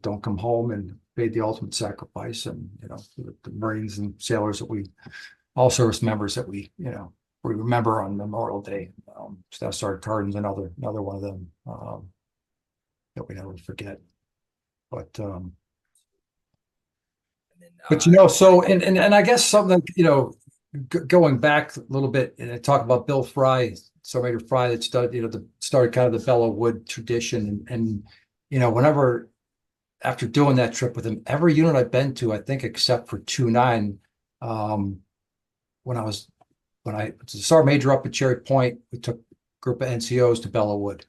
don't come home and paid the ultimate sacrifice, and the Marines and sailors all service members that we remember on Memorial Day. Staff Sergeant Carden's another one of them that we never forget. But And so and I guess something going back a little bit, and I talk about Bill Fry, Sergeant Major Fry, that started kind of the Bellow Wood tradition, and whenever after doing that trip with him, every unit I've been to, I think except for 2-9, when I was a Sergeant Major up at Cherry Point, we took a group of NCOs to Bellow Wood.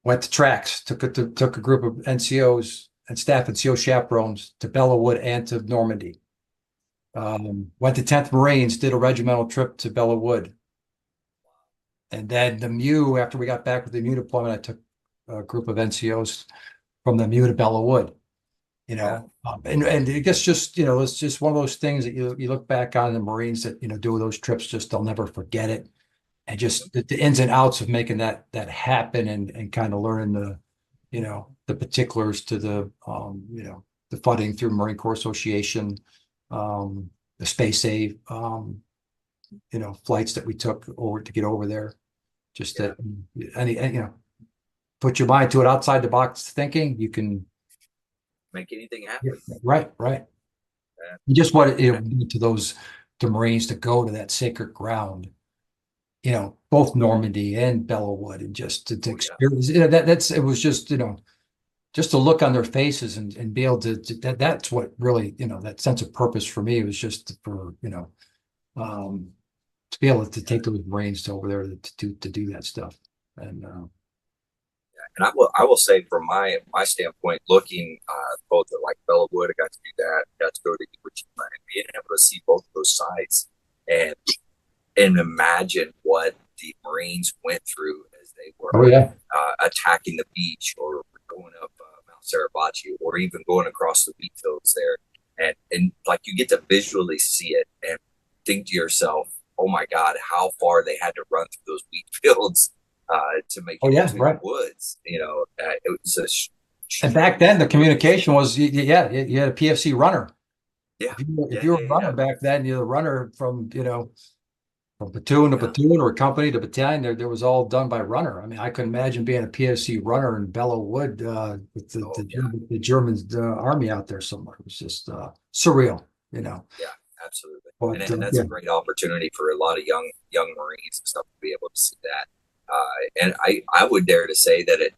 Went to tracks, took a group of NCOs and staff NCO chaperones to Belleau Wood and to Normandy. Went to 10th Marines, did a regimental trip to Belleau Wood. And then the MU, after we got back with the MU deployment, I took a group of NCOs from the MU to Belleau Wood. And I guess just, it's just one of those things that you look back on the Marines that, do those trips, just they'll never forget it. And just the ins and outs of making that happen, and kind of learning the particulars to the funding through Marine Corps Association, the space save, flights that we took over to get over there. Just that put your mind to it, outside the box thinking, you can make anything happen. Right. You just want it to those to Marines to go to that sacred ground, both Normandy and Bellewood, and just to experience that's it was just just to look on their faces and be able to that's what really that sense of purpose for me was just for to be able to take those Marines to over there to do that stuff. And And I will say from my standpoint, looking both at like Bellawood, I got to do that, got to go to Iwo Jima, and being able to see both of those sites and imagine what the Marines went through as they were attacking the beach or going up Mount Suribachi or even going across the wheat fields there, and like you get to visually see it and think to yourself, oh my God, how far they had to run through those wheat fields to make it into the woods. It was and back then the communication was you had a PFC runner. Yeah. If you were a runner back then, you're the runner from from platoon to platoon or company to battalion. There was all done by runner. I mean, I couldn't imagine being a PFC runner in Bellawood with the German army out there somewhere. It was just surreal, Yeah, absolutely. But, and that's a great opportunity for a lot of young Marines and stuff to be able to see that. And I would dare to say that it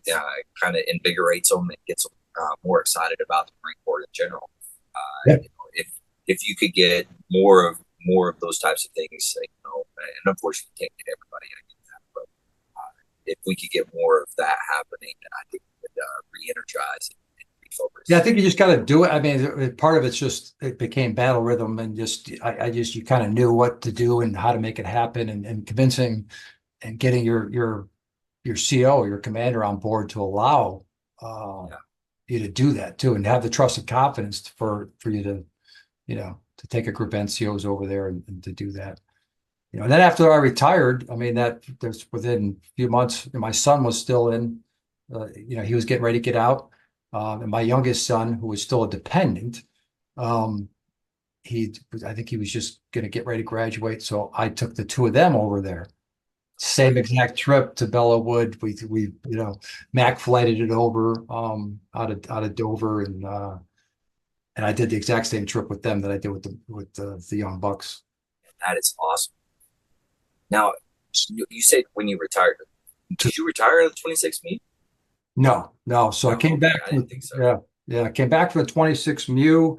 kind of invigorates them and gets them more excited about the Marine Corps in general. If you could get more of those types of things, and unfortunately you can't get everybody, I get that, but if we could get more of that happening, I think it would re-energize and refocus. Yeah, I think you just got to do it. I mean, part of it's just it became battle rhythm, and you kind of knew what to do and how to make it happen, and convincing and getting your CO, your commander, on board to allow you to do that too, and have the trust and confidence for you to to take a group of NCOs over there and to do that. And then after I retired, I mean, there's within a few months, my son was still in, he was getting ready to get out. And my youngest son, who was still a dependent, I think he was just going to get ready to graduate. So I took the two of them over there. Same exact trip to Bellawood. We Mac flighted it over out of Dover, and I did the exact same trip with them that I did with the young bucks. That is awesome. Now, you said when you retired, did you retire in the 26 MEU? No. So I came back. I didn't think so. Yeah. I came back for the 26 MEU,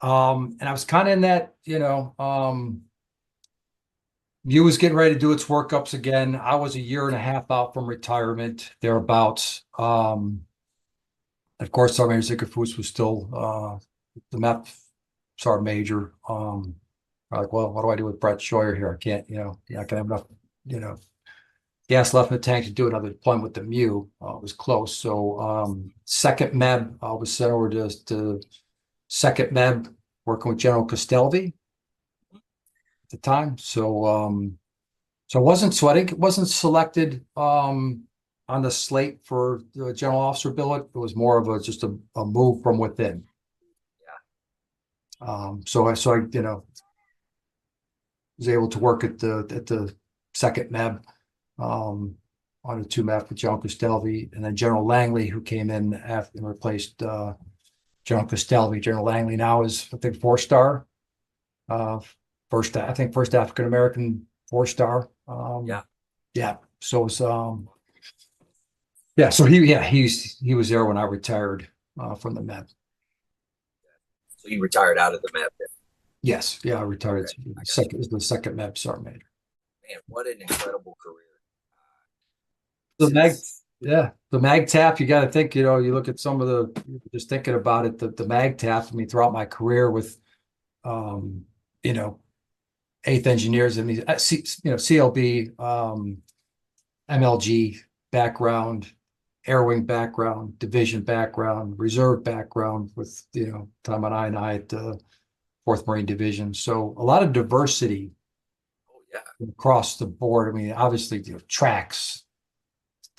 and I was kind of in that, MEU was getting ready to do its workups again. I was a year and a half out from retirement, thereabouts. Of course, Sergeant Major Zickerfuss was still the MEP Sergeant Major. Like, well, what do I do with Brett Scheuer here? I can't, I can have enough, gas left in the tank to do another deployment with the MEU. It was close. So second MEB was sent over to second MEB, working with General Castelvi at the time. So I think it wasn't selected on the slate for the general officer billet. It was more of just a move from within. So I was able to work at the second MEB on a 2 MEB with General Castelvi, and then General Langley, who came in after and replaced General Castelvi. General Langley now is, I think, 4-star. First African American 4-star. Yeah. So it was so he was there when I retired from the MEB. So you retired out of the MEB then? Yes, I retired. The second MEB Sergeant Major. Man, what an incredible career! The mag tap. You got to think. You look at some of just thinking about it. The mag tap. I mean, throughout my career with, 8th Engineers and these, CLB, MLG background, Air Wing background, division background, reserve background with Tom and I at the 4th Marine Division. So a lot of diversity across the board. I mean, obviously, tracks,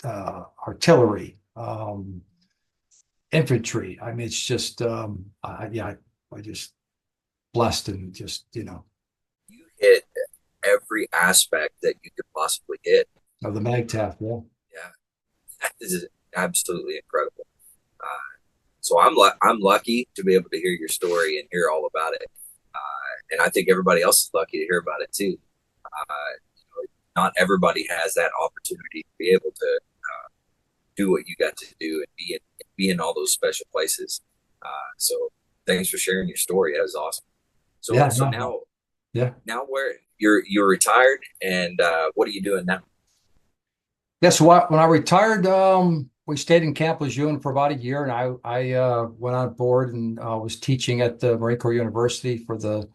artillery, infantry. I mean, it's just I just blessed and just You hit every aspect that you could possibly hit of the mag tap. That is absolutely incredible. So So I'm lucky to be able to hear your story and hear all about it. And I think everybody else is lucky to hear about it too. Not everybody has that opportunity to be able to do what you got to do and be in all those special places. So thanks for sharing your story. That was awesome. So Yeah, so no, now yeah. now where you're retired and what are you doing now? Yeah, so when I retired, we stayed in Camp Lejeune for about a year, and I went on board and was teaching at the Marine Corps University for the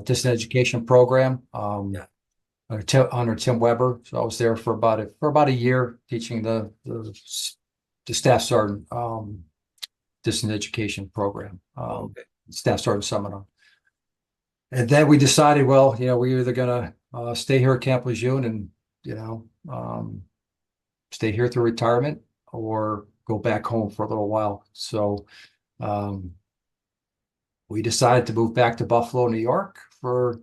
distant education program Yeah. under Tim Weber. So I was there for about a year teaching the staff sergeant distant education program, Okay. staff sergeant seminar. And then we decided, well, we're either gonna stay here at Camp Lejeune and stay here through retirement or go back home for a little while. So we decided to move back to Buffalo, New York for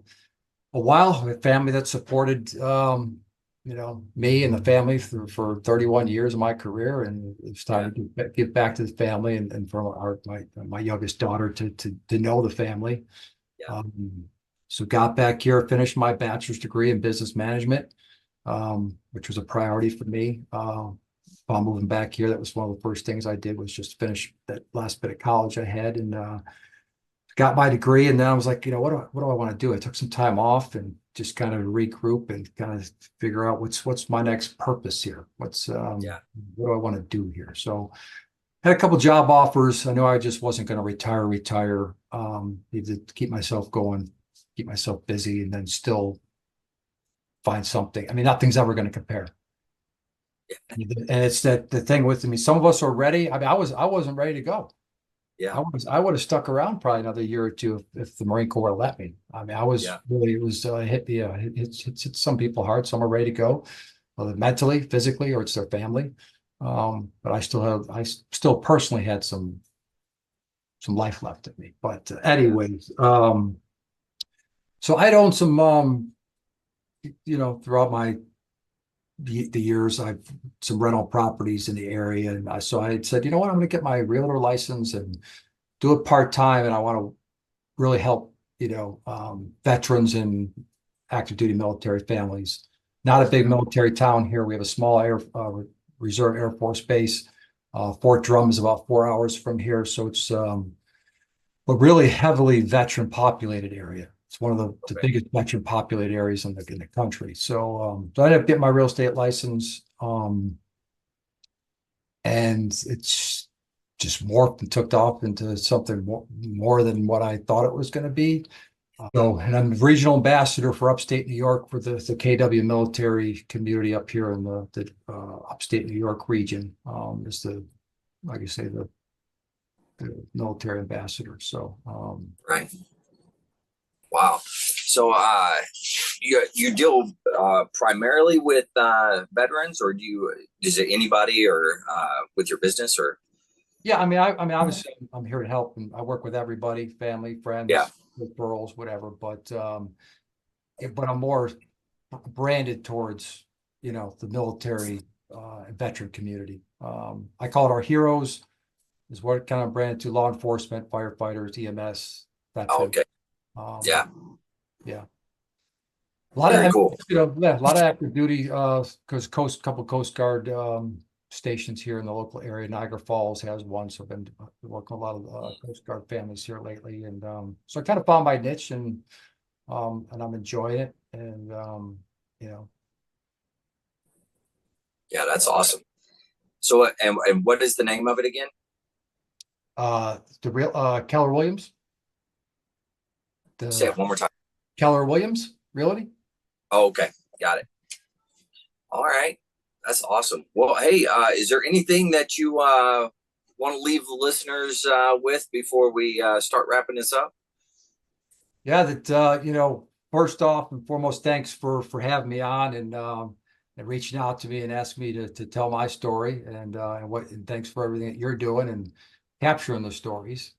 a while. A family that supported me and the family for 31 years of my career, and it's time to give back to the family and for my youngest daughter to know the family. Yeah. So got back here, finished my bachelor's degree in business management, which was a priority for me. Upon moving back here, that was one of the first things I did was just finish that last bit of college I had and got my degree. And then I was like, what do I want to do? I took some time off and just kind of regroup and kind of figure out what's my next purpose here. What do I want to do here? So had a couple job offers. I know I just wasn't going to retire. Needed to keep myself going, keep myself busy, and then still find something. I mean, nothing's ever going to compare. And it's the thing with me. Some of us are ready. I mean, I wasn't ready to go. Yeah. I would have stuck around probably another year or two if the Marine Corps let me. I mean, I was really, it was hit some people hard. Some are ready to go, whether mentally, physically, or it's their family. But I still personally had some life left in me. But anyways, so I'd owned some, throughout the years, I've some rental properties in the area, and so I had said, you know what, I'm going to get my realtor license and do it part-time, and I want to really help veterans and active duty military families. Not a big military town here. We have a small reserve Air Force base. Fort Drum is about 4 hours from here, so it's a really heavily veteran populated area. It's one of the biggest veteran populated areas in the country. So I ended up getting my real estate license, and it's just morphed and took off into something more than what I thought it was going to be. And I'm regional ambassador for upstate New York for the KW military community up here in the upstate New York region. Is like I say, the military ambassador. So Right. Wow. So you deal primarily with veterans, or is it anybody or with your business or? Yeah, I mean, obviously I'm here to help, and I work with everybody, family, friends, referrals, whatever. But I'm more branded towards the military and veteran community. I call it our heroes, is what kind of branded to law enforcement, firefighters, EMS, veterans. Oh, okay. Yeah. A lot Very of cool. a lot of active duty because couple Coast Guard stations here in the local area. Niagara Falls has one, so I've been working with a lot of Coast Guard families here lately, and so I kind of found my niche, and I'm enjoying it, and Yeah, that's awesome. So and what is the name of it again? The real Keller Williams. Say it one more time. Keller Williams Realty. Oh, okay, got it. All right, that's awesome. Well, hey, is there anything that you want to leave the listeners with before we start wrapping this up? Yeah, that first off and foremost, thanks for having me on and reaching out to me and asking me to tell my story, and thanks for everything that you're doing and capturing the stories,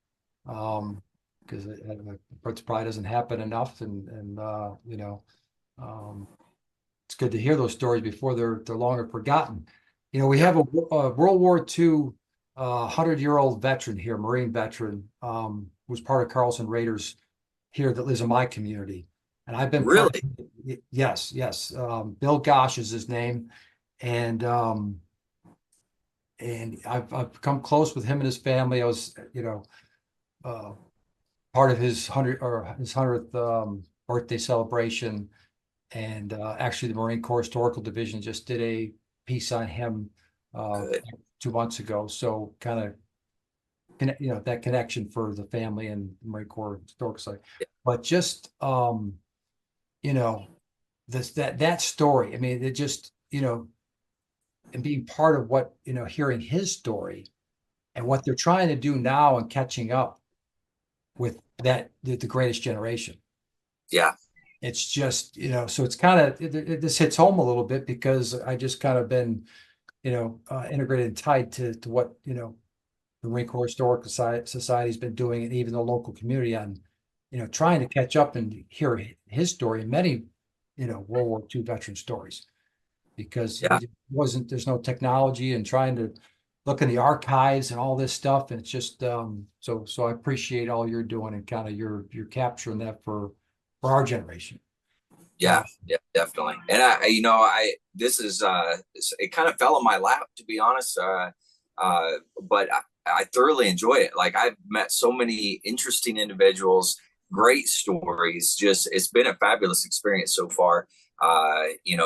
because it probably doesn't happen enough, and it's good to hear those stories before they're longer forgotten. We have a World War II 100-year-old veteran here, Marine veteran, was part of Carlson Raiders here that lives in my community. And I've been Really? yes, yes. Bill Gosh is his name. And I've become close with him and his family. I was, uh, part of his 100th birthday celebration. And actually, the Marine Corps Historical Division just did a piece on him Good. 2 months ago. So kind of that connection for the family and the Marine Corps Historical Society. But just that story. I mean, it just and being part of what hearing his story and what they're trying to do now and catching up with that the greatest generation. Yeah. It's just so it's kind of this hits home a little bit because I just kind of been integrated and tied to what the Marine Corps Historical Society has been doing, and even the local community on trying to catch up and hear his story and many World War II veteran stories, because Yeah. there's no technology, and trying to look in the archives and all this stuff, and it's just so I appreciate all you're doing, and kind of you're capturing that for our generation. Yeah, definitely. And this is it kind of fell in my lap, to be honest. But I thoroughly enjoy it. Like, I've met so many interesting individuals, great stories. Just, it's been a fabulous experience so far.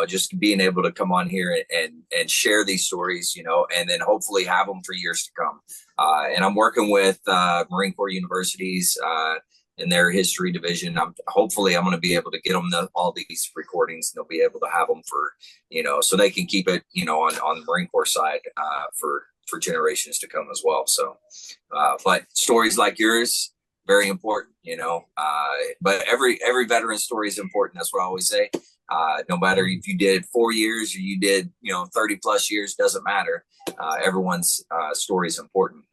Just being able to come on here and share these stories, and then hopefully have them for years to come. And I'm working with Marine Corps universities in their history division. Hopefully I'm going to be able to get them all these recordings, and they'll be able to have them for, so they can keep it, on the Marine Corps side for generations to come as well. So, but stories like yours, very important, but every veteran story is important. That's what I always say. No matter if you did 4 years or you did, 30 plus years, doesn't matter. Everyone's story is important.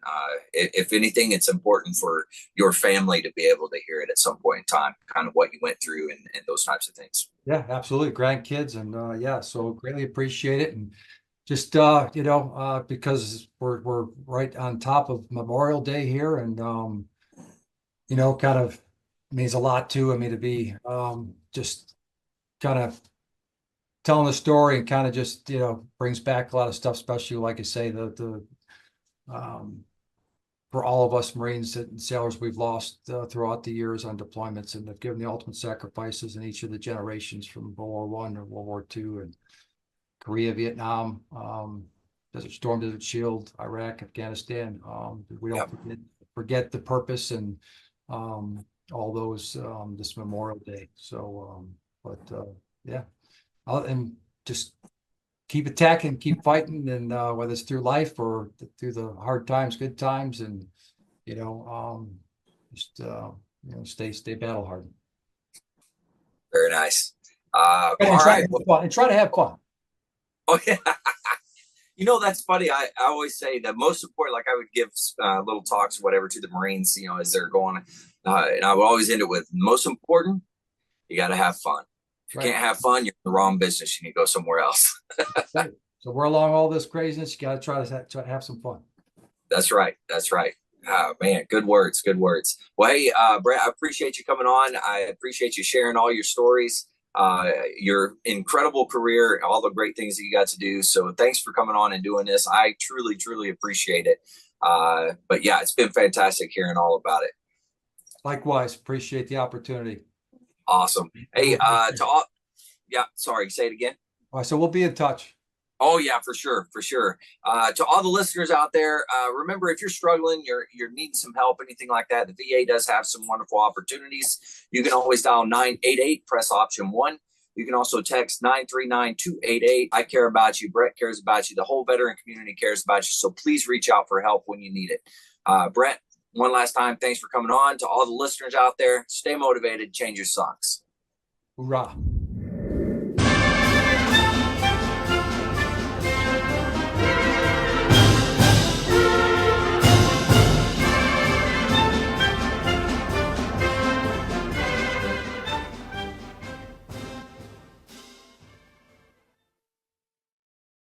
If anything, it's important for your family to be able to hear it at some point in time, kind of what you went through and those types of things. Yeah, absolutely. Grandkids, and yeah, so greatly appreciate it. And just because we're right on top of Memorial Day here, and kind of means a lot too. I mean, to be just kind of telling the story, and kind of just brings back a lot of stuff, especially like I say, the for all of us Marines and sailors we've lost throughout the years on deployments, and have given the ultimate sacrifices in each of the generations, from World War I to World War II, and Korea, Vietnam, Desert Storm, Desert Shield, Iraq, Afghanistan. We don't forget the purpose and all those this Memorial Day. So, yeah, and just keep attacking, keep fighting, and whether it's through life or through the hard times, good times, and just stay battle hardened. Very nice. And try to have fun. Oh yeah. That's funny. I always say that most important, like, I would give little talks or whatever to the Marines, as they're going, and I would always end it with, most important, you got to have fun. If you can't have fun, you're in the wrong business. You need to go somewhere else. Right. So we're along all this craziness. You got to try to have some fun. That's right. Oh, man, good words. Well, hey, Brett, I appreciate you coming on. I appreciate you sharing all your stories, your incredible career, all the great things that you got to do. So thanks for coming on and doing this. I truly appreciate it. But yeah, it's been fantastic hearing all about it. Likewise, appreciate the opportunity. Awesome. Hey, sorry, say it again. All right, so we'll be in touch. Oh yeah, for sure. To all the listeners out there, remember, if you're struggling, you're needing some help, anything like that, the VA does have some wonderful opportunities. You can always dial 988, press option 1. You can also text 939-288. I care about you. Brett cares about you. The whole veteran community cares about you. So please reach out for help when you need it. Brett, one last time, thanks for coming on. To all the listeners out there, stay motivated, change your socks. Hoorah.